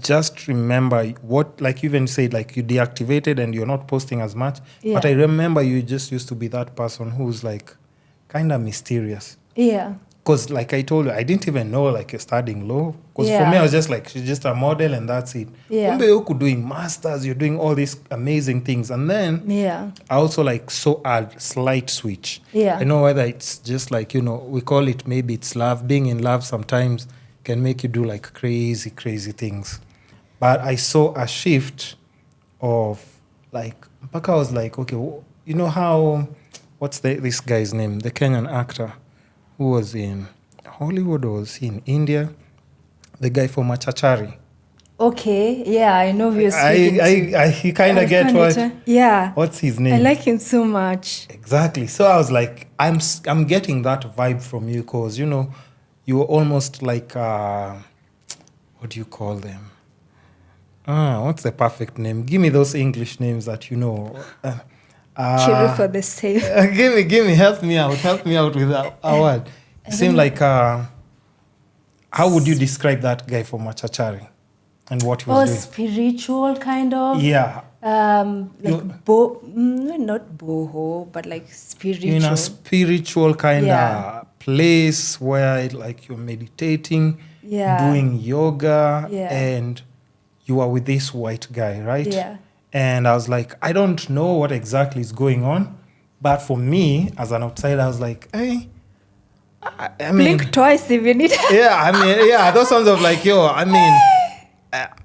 just remember what, like you even said, like you deactivated and you're not posting as much. Yeah. But I remember you just used to be that person who's like kind of mysterious. Yeah. Because like I told you, I didn't even know like you're studying law. Because for me, I was just like, she's just a model and that's it. Yeah. You're doing masters, you're doing all these amazing things. And then I also like saw a slight switch. Yeah. I know whether it's just like, we call it, maybe it's love. Being in love sometimes can make you do like crazy, crazy things. But I saw a shift of like, Mpaka was like, okay, you know how, what's this guy's name? The Kenyan actor who was in Hollywood or was he in India? The guy for Machachari. Okay, yeah, I know who you're speaking to. He kind of get what? Yeah. What's his name? I like him so much. Exactly. So I was like, I'm getting that vibe from you because, you were almost like, what do you call them? What's the perfect name? Give me those English names that you know. Kiru for the same. Give me, help me out with a word. It seemed like, how would you describe that guy for Machachari and what he was doing? Spiritual kind of. Yeah. Like not boho, but like spiritual. In a spiritual kind of place where like you're meditating, doing yoga, and you are with this white guy, right? Yeah. And I was like, I don't know what exactly is going on. But for me, as an outsider, I was like, hey, I mean... Blink twice if you need. Those sounds of like,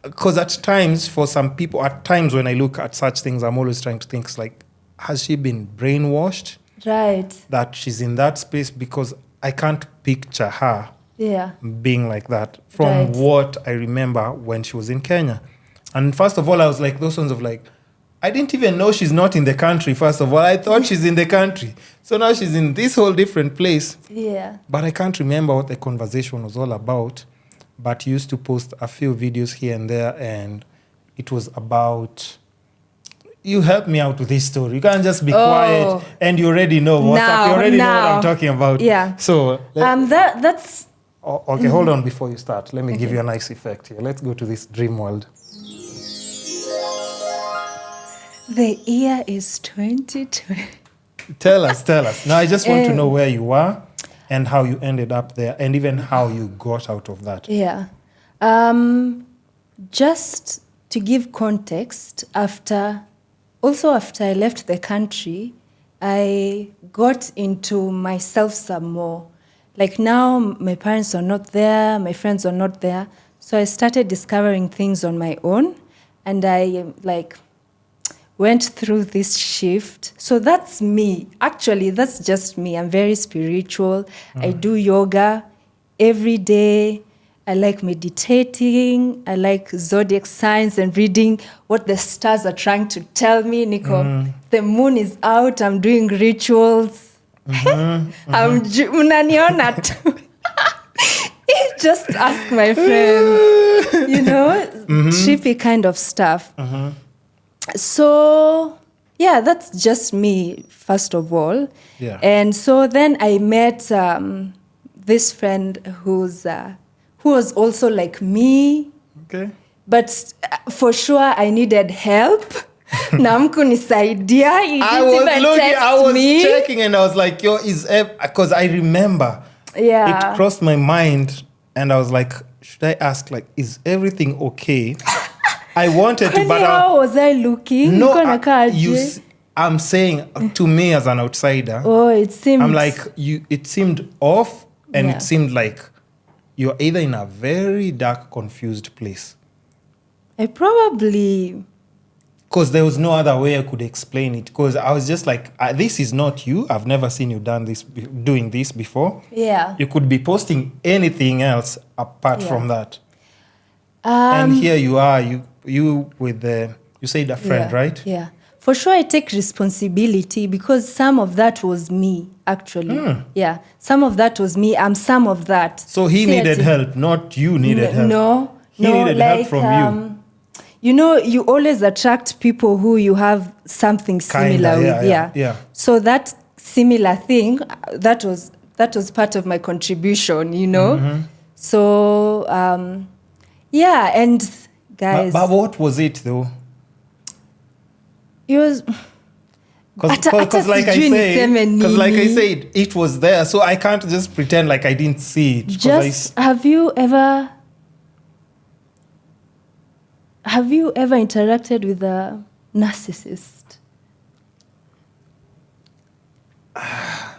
because at times, for some people, at times when I look at such things, I'm always trying to think, like, has she been brainwashed? Right. That she's in that space because I can't picture her being like that from what I remember when she was in Kenya. And first of all, I was like, those ones of like, I didn't even know she's not in the country, first of all. I thought she's in the country. So now she's in this whole different place. Yeah. But I can't remember what the conversation was all about. But you used to post a few videos here and there, and it was about... You help me out with this story. You can't just be quiet and you already know what's up. You already know what I'm talking about. Yeah. So... that's... Okay, hold on before you start. Let me give you a nice effect here. Let's go to this dream world. The year is 2020. Tell us. Now, I just want to know where you were and how you ended up there and even how you got out of that. Yeah. Just to give context, after I left the country, I got into myself some more. Like now, my parents are not there, my friends are not there. So I started discovering things on my own. And I went through this shift. So that's me. Actually, that's just me. I'm very spiritual. I do yoga every day. I like meditating. I like zodiac signs and reading what the stars are trying to tell me. Nico, the moon is out. I'm doing rituals. Unaniona too. Just ask my friends. Trippy kind of stuff. So, that's just me, first of all. Yeah. And so then I met this friend who was also like me. Okay. But for sure, I needed help. Namkunisaidia. I was checking and I was like, because I remember it crossed my mind and I was like, should I ask, like, is everything okay? I wanted to, but how was I looking? No, I'm saying to me as an outsider. It seemed. I'm like it seemed off, and it seemed like you're either in a very dark, confused place. I probably. Because there was no other way I could explain it. Because I was just like, this is not you. I've never seen you doing this before. Yeah. You could be posting anything else apart from that. And here you are. You with you said a friend, right? Yeah. For sure, I take responsibility because some of that was me, actually. Yeah. Some of that was me. I'm some of that. So he needed help, not you needed help. No. He needed help from you. You always attract people who you have something similar with. Yeah. So that similar thing, that was part of my contribution, So, and guys. But what was it though? It was... Because like I said, it was there. So I can't just pretend like I didn't see it. Have you ever interacted with a narcissist? I'm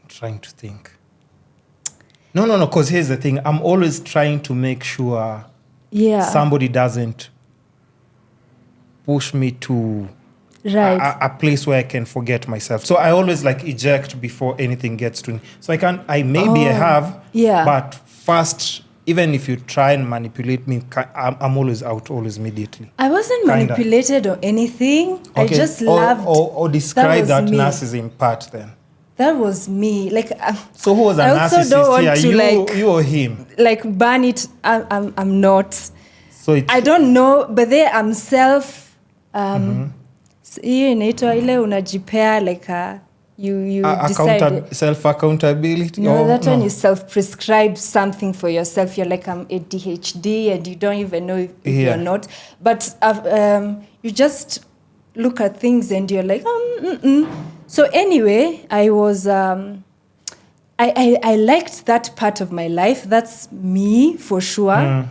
trying to think. No, because here's the thing. I'm always trying to make sure somebody doesn't push me to a place where I can forget myself. So I always like eject before anything gets to me. So I have, but first, even if you try and manipulate me, I'm always out, always immediately. I wasn't manipulated or anything. Okay. I just loved. Or describe that narcissism part then. That was me. Like, so who was a narcissist here? You or him? Like, ban it. I'm not. So I don't know, but there I'm self. Hiyo inaitwa ile unajipea like you decide self accountability. No, that one is self-prescribed something for yourself. You're like, I'm ADHD and you don't even know if you're not. But you just look at things and you're like, So anyway, I was I liked that part of my life. That's me for sure.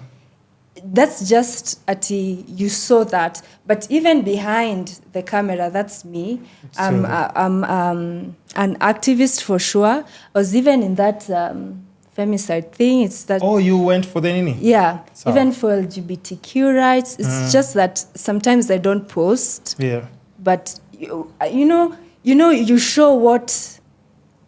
That's just you saw that, but even behind the camera, that's me. I'm an activist for sure. I was even in that femicide thing. It's that. Oh, you went for the nini? Yeah, so. Even for LGBTQ rights. It's just that sometimes I don't post. Yeah. But you show what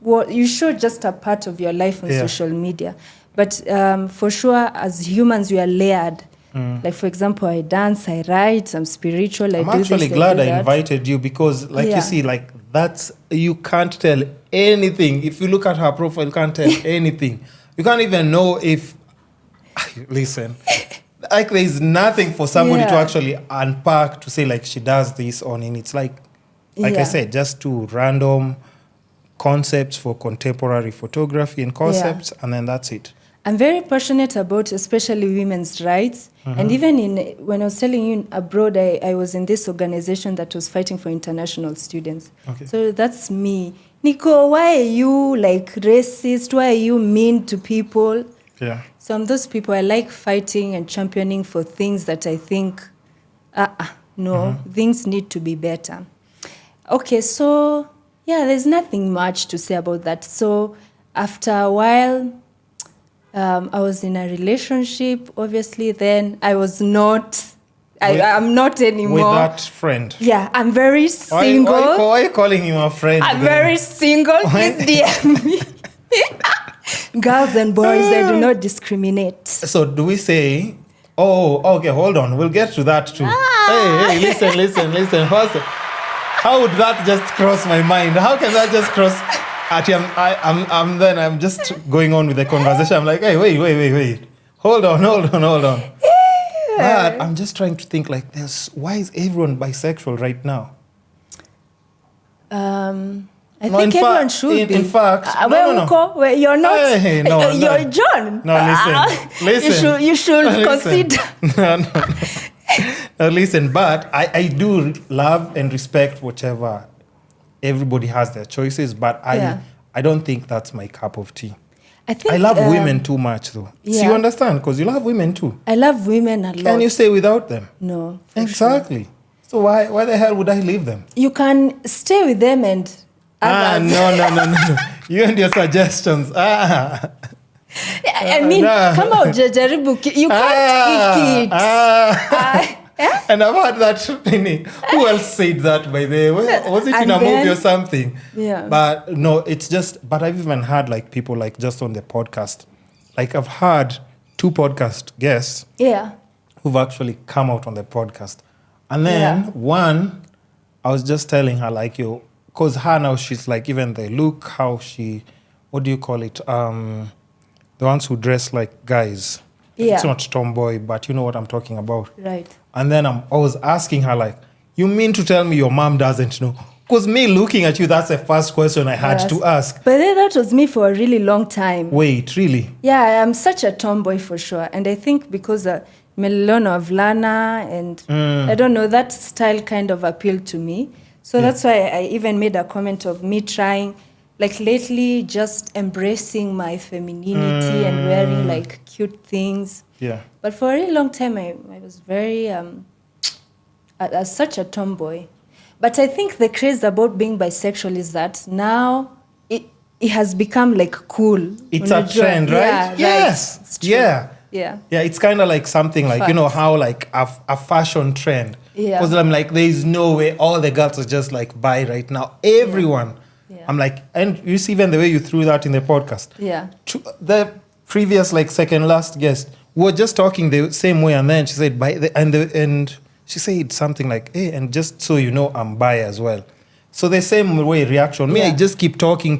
you show just a part of your life on social media. But for sure, as humans, we are layered. Like, for example, I dance, I write, I'm spiritual, I'm actually glad I invited you because, like you see, like you can't tell anything. If you look at her profile, you can't tell anything. You can't even know if... Listen, like there's nothing for somebody to actually unpack to say, like, she does this on it. It's like I said, just two random concepts for contemporary photography and concepts, and then that's it. I'm very passionate about especially women's rights. And even when I was telling you abroad, I was in this organization that was fighting for international students. Okay. So that's me. Nico, why are you like racist? Why are you mean to people? Yeah. So I'm those people. I like fighting and championing for things that I think, things need to be better. Okay, so there's nothing much to say about that. So after a while, I was in a relationship, obviously. Then I was not. I'm not anymore. With that friend? Yeah, I'm very single. Why are you calling him a friend? I'm very single. Please DM me. Girls and boys, I do not discriminate. So do we say... Oh, okay, hold on. We'll get to that too. Hey, listen. How would that just cross my mind? How can that just cross... I'm just going on with the conversation. I'm like, hey, wait. Hold on. But I'm just trying to think like why is everyone bisexual right now? I think everyone should be. In fact, no. You're not. Hey, no, you're John. No, listen. You should consider. No, listen. But I do love and respect whatever. Everybody has their choices, but I don't think that's my cup of tea. I love women too much, though. Yeah. So you understand? Because you love women too. I love women a lot. Can you stay without them? No. Exactly. Sure. So why the hell would I leave them? You can stay with them and others. No. You and your suggestions. I mean, come on, jaribu. You can't eat it. And I've heard that. Who else said that, by the way? Was it in a movie or something? Yeah. But no, it's just... But I've even had like people like just on the podcast. Like I've had 2 podcast guests who've actually come out on the podcast. And then one, I was just telling her like, because her now she's like, even the look, how she... What do you call it? The ones who dress like guys. Yeah. It's not tomboy, but you know what I'm talking about. Right. And then I was asking her, like, you mean to tell me your mom doesn't know? Because me looking at you, that's the first question I had to ask. But then that was me for a really long time. Wait, really? Yeah, I'm such a tomboy for sure. And I think because Melona of Lana, and I don't know, that style kind of appealed to me. So that's why I even made a comment of me trying, like lately, just embracing my femininity and wearing like cute things. Yeah. But for a really long time, I was very, such a tomboy. But I think the craze about being bisexual is that now it has become like cool. It's a trend, right? Yeah, yes. Right. It's true. Yeah. Yeah. Yeah, it's kind of like something like, you know, how like a fashion trend. Yeah. Because I'm like, there is no way all the girls are just like bi right now. Everyone. Yeah. I'm like, and you see even the way you threw that in the podcast. Yeah. The previous like second last guest were just talking the same way, and then she said and she said something like, hey, and just so you know, I'm bi as well. So the same way reaction. Me, I just keep talking.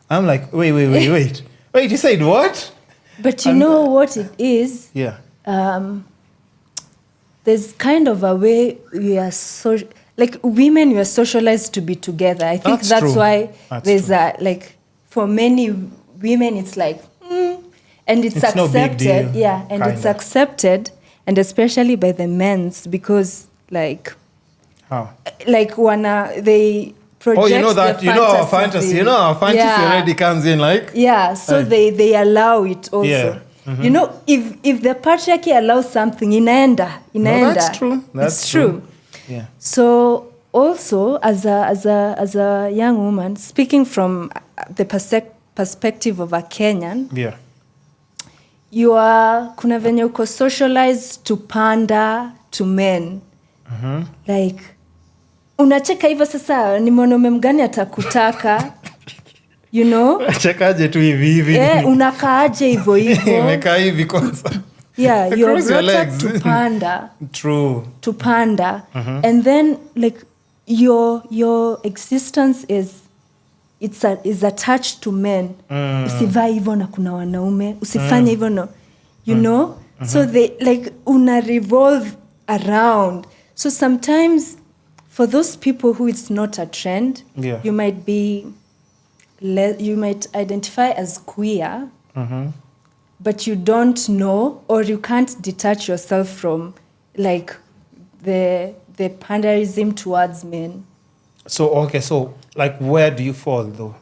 I'm like, wait. Wait, you said what? But you know what it is? Yeah. There's kind of a way we are like women, we are socialized to be together. I think that's true. why That's there's like for many women it's like and it's accepted. No big deal, yeah, and it's kinda. accepted, and especially by the men's, because like How? like they project our fantasy. You know our fantasy already comes in like. Yeah, so they allow it also. Yeah. Mm-hmm. You know, if the patriarchy allows something, inaenda. No, that's true. It's true. Yeah. So also as a young woman, speaking from the perspective of a Kenyan, Yeah. you are kuna venye uko socialized to panda to men. Mm-hmm. Like unacheka hivyo sasa ni mwanaume mgani atakutaka? You know? Chekaje tu hivi. Unakaaje hivyo hivyo? Imekaa hivi kwanza. Yeah, you're Cross your brought up legs. to panda. True. To panda. And then like your existence is attached to men. Usivae hivyo na kuna wanaume, usifanye hivyo no. You know? So they like una revolve around. So sometimes for those people who it's not a trend, you might identify as queer, but you don't know, or you can't detach yourself from like the panderism towards men. So like where do you fall though?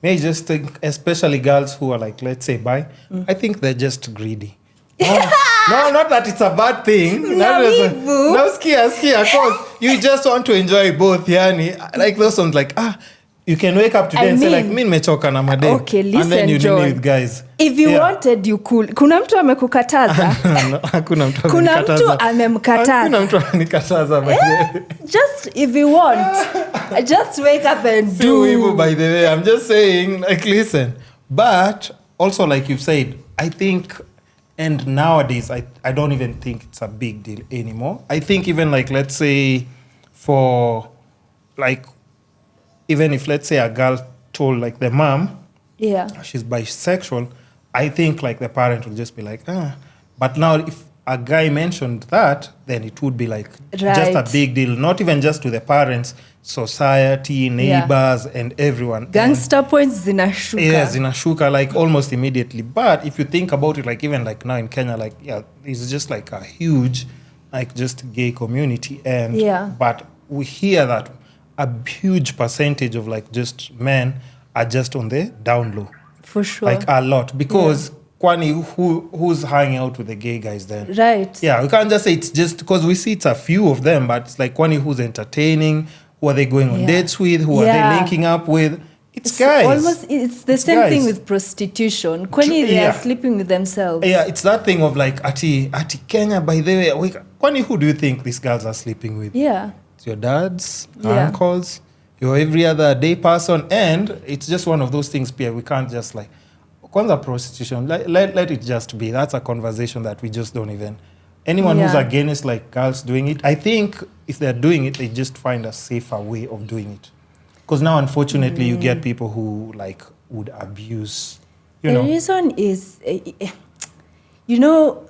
May I just think, especially girls who are like, let's say bi, I think they're just greedy. No, not that it's a bad thing. No, skia, cause you just want to enjoy both, yani. Like those ones like, you can wake up today and say like, mi nimechoka na madem. Okay, listen, and then you John, deal with guys. If you wanted, you could. Kuna mtu amekukataza? Hakuna mtu Kuna mtu amemkataza? Hakuna mtu amenikataza. Just if you want, just wake up and do. Evil, by the way, I'm just saying, like, listen. But also, like you've said, I think, and nowadays, I don't even think it's a big deal anymore. I think even like, let's say, for like, even if let's say a girl told like the mom, she's bisexual, I think like the parent would just be like, But now if a guy mentioned that, then it would be like just a big deal. Not even just to the parents, society, neighbors, and everyone. Gangster points zinashuka. Yeah, zinashuka like almost immediately. But if you think about it, like even like now in Kenya, like it's just like a huge, like just gay community, and but we hear that a huge percentage of like just men are just on the down low. For sure. Like a lot. Because kwani who's hanging out with the gay guys then? Right. Yeah, we can't just say it's just because we see it's a few of them, but it's like kwani who's entertaining, who are they going on dates with, who are they linking up with? It's guys. Almost, it's the same thing with prostitution. Kwani they are sleeping with themselves. Yeah, it's that thing of like, ati Kenya, by the way, kwani who do you think these girls are sleeping with? Yeah. It's your dads, uncles, your every other day person, and it's just one of those things, Pierre, we can't just like, kwanza prostitution, let it just be. That's a conversation that we just don't even, anyone who's against like girls doing it, I think if they're doing it, they just find a safer way of doing it. Because now, unfortunately, you get people who like would abuse, you know. The reason is, you know,